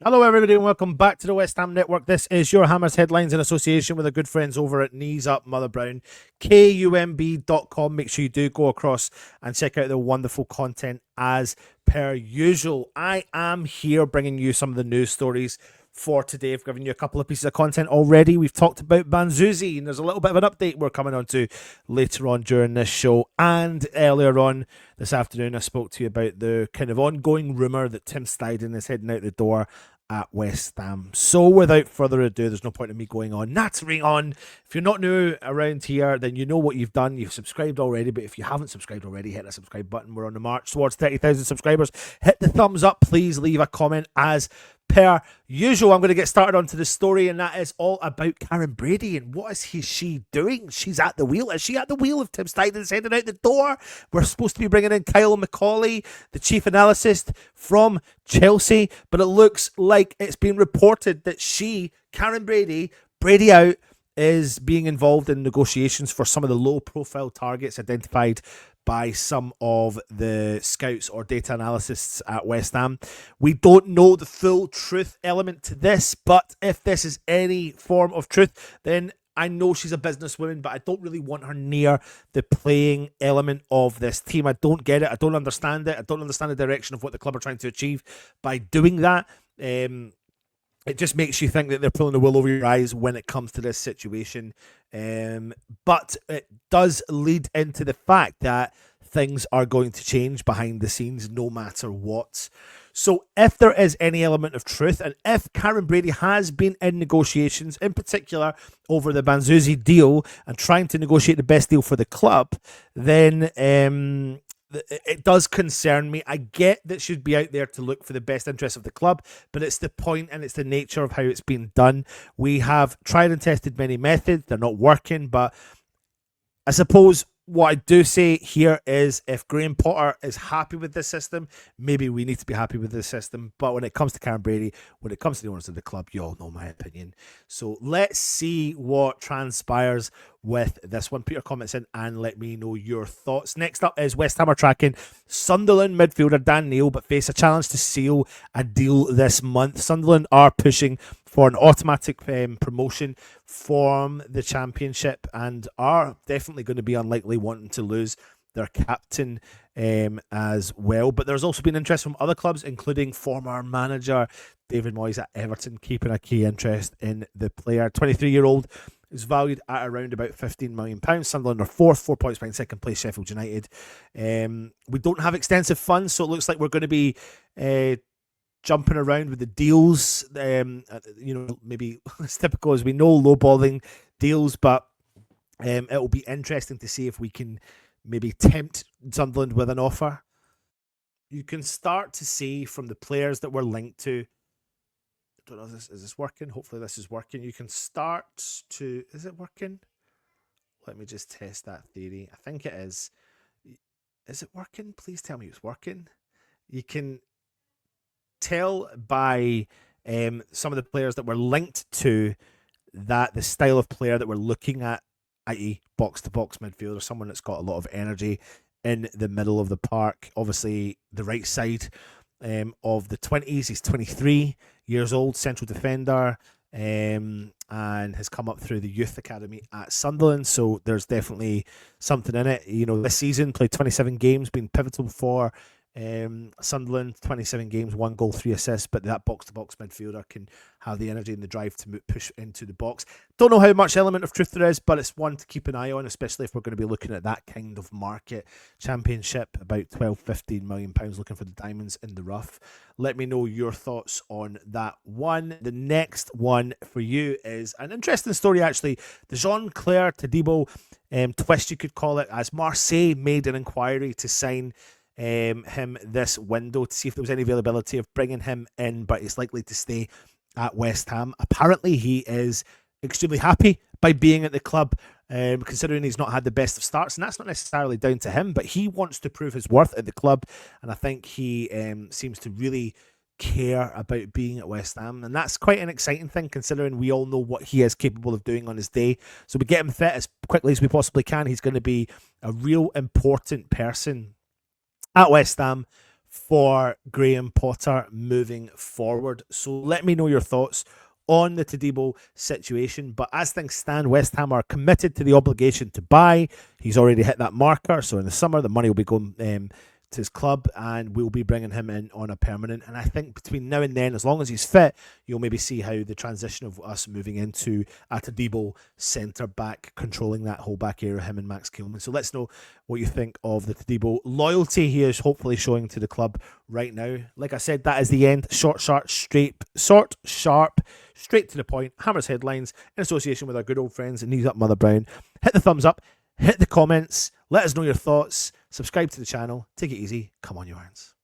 Hello, everybody, and welcome back to the West Ham Network. This is your Hammers Headlines in association with our good friends over at Knees Up Mother Brown, KUMB.com. Make sure you do go across and check out the wonderful content as per usual. I am here bringing you some of the news stories for today. I've given you a couple of pieces of content already. We've talked about Banzuzi, and there's a little bit of an update we're coming on to later on during this show. And earlier on this afternoon, I spoke to you about the kind of ongoing rumour that Tim Steidten is heading out the door at West Ham. So without further ado, there's no point in me going on, nattering on. If you're not new around here, then you know what you've done. You've subscribed already, but if you haven't subscribed already, hit that subscribe button. We're on the march towards 30,000 subscribers. Hit the thumbs up. Please leave a comment as per usual. I'm going to get started onto the story, and that is all about Karen Brady and what is she doing? She's at the wheel. Is she at the wheel of Tim Steidten's heading out the door? We're supposed to be bringing in Kyle McCauley, the chief analyst from Chelsea, but it looks like it's been reported that Karen Brady out, is being involved in negotiations for some of the low-profile targets identified by some of the scouts or data analysts at West Ham. We don't know the full truth element to this, but if this is any form of truth, then I know she's a businesswoman, but I don't really want her near the playing element of this team. I don't get it. I don't understand it. I don't understand the direction of what the club are trying to achieve by doing that. It just makes you think that they're pulling the wool over your eyes when it comes to this situation. But it does lead into the fact that things are going to change behind the scenes no matter what. So if there is any element of truth, and if Karen Brady has been in negotiations, in particular over the Banzuzi deal and trying to negotiate the best deal for the club, then it does concern me. I get that she'd be out there to look for the best interest of the club, but it's the point and it's the nature of how it's been done. We have tried and tested many methods. They're not working, but I suppose what I do say here is if Graham Potter is happy with this system, maybe we need to be happy with this system. But when it comes to Karen Brady, when it comes to the owners of the club, you all know my opinion. So let's see what transpires with this one. Put your comments in and let me know your thoughts. Next up is West Ham are tracking Sunderland midfielder Dan Neil, but face a challenge to seal a deal this month. Sunderland are pushing for an automatic promotion from the Championship and are definitely going to be unlikely wanting to lose their captain as well. But there's also been interest from other clubs, including former manager David Moyes at Everton, keeping a key interest in the player. 23-year-old is valued at around about £15 million. Sunderland are fourth, 4 points behind second place Sheffield United. We don't have extensive funds, so it looks like we're going to be jumping around with the deals. Maybe as typical as we know, lowballing deals, but it'll be interesting to see if we can maybe tempt Sunderland with an offer. You can start to see from the players that we're linked to. I don't know, is this working? Hopefully this is working. You can start to... Is it working? Let me just test that theory. I think it is. Is it working? Please tell me it's working. You can tell by some of the players that we're linked to that the style of player that we're looking at, i.e. box-to-box midfielder, someone that's got a lot of energy in the middle of the park. Obviously, the right side of the 20s. He's 23 years old, central defender, and has come up through the youth academy at Sunderland. So there's definitely something in it. You know, this season played 27 games, been pivotal for Sunderland. 27 games, 1 goal, 3 assists, but that box-to-box midfielder can have the energy and the drive to push into the box. Don't know how much element of truth there is, but it's one to keep an eye on, especially if we're going to be looking at that kind of market. Championship, about 12-15 million pounds, looking for the diamonds in the rough. Let me know your thoughts on that one. The next one for you is an interesting story, actually. The Jean-Claire Todibo twist, you could call it, as Marseille made an inquiry to sign him this window to see if there was any availability of bringing him in, but he's likely to stay at West Ham. Apparently he is extremely happy by being at the club, considering he's not had the best of starts, and that's not necessarily down to him, but he wants to prove his worth at the club, and I think he seems to really care about being at West Ham, and that's quite an exciting thing considering we all know what he is capable of doing on his day. So we get him fit as quickly as we possibly can. He's going to be a real important person at West Ham for Graham Potter moving forward. So let me know your thoughts on the Todibo situation. But as things stand, West Ham are committed to the obligation to buy. He's already hit that marker. So in the summer, the money will be going to his club, and we'll be bringing him in on a permanent. And I think between now and then, as long as he's fit, you'll maybe see how the transition of us moving into a Todibo centre back, controlling that whole back area, him and Max Keelman. So let's know what you think of the Todibo loyalty he is hopefully showing to the club right now. Like I said, that is the end. Short, sharp, straight to the point. Hammers headlines in association with our good old friends at Knees Up Mother Brown. Hit the thumbs up, hit the comments, let us know your thoughts, subscribe to the channel, take it easy, come on you irons.